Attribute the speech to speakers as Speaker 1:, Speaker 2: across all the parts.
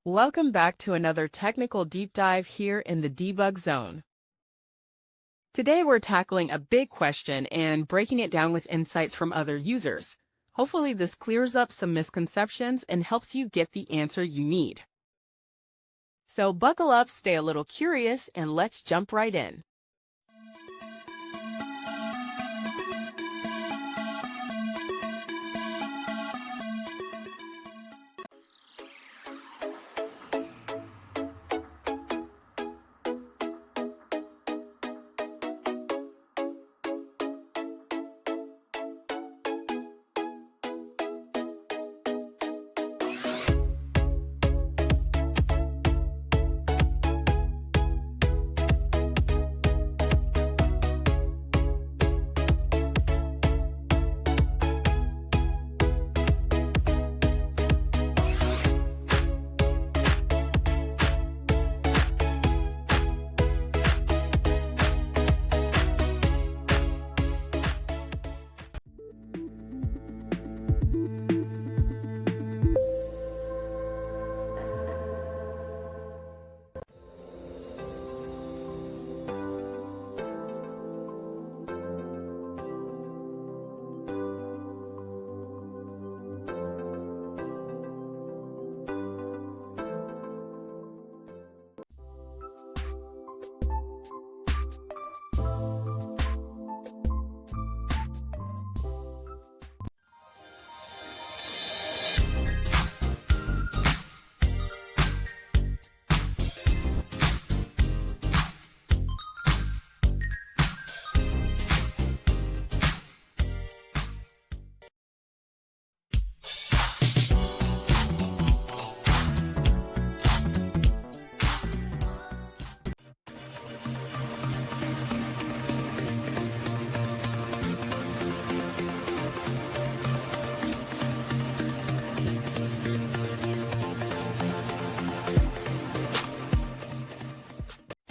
Speaker 1: Welcome back to another technical deep dive here in the debug zone. Today we're tackling a big question and breaking it down with insights from other users. Hopefully this clears up some misconceptions and helps you get the answer you need. So buckle up, stay a little curious, and let's jump right in.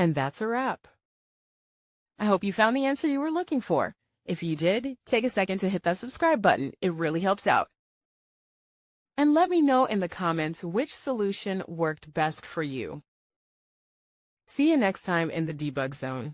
Speaker 1: And that's a wrap. I hope you found the answer you were looking for. If you did, take a second to hit that subscribe button. It really helps out. And let me know in the comments which solution worked best for you. See you next time in the debug zone.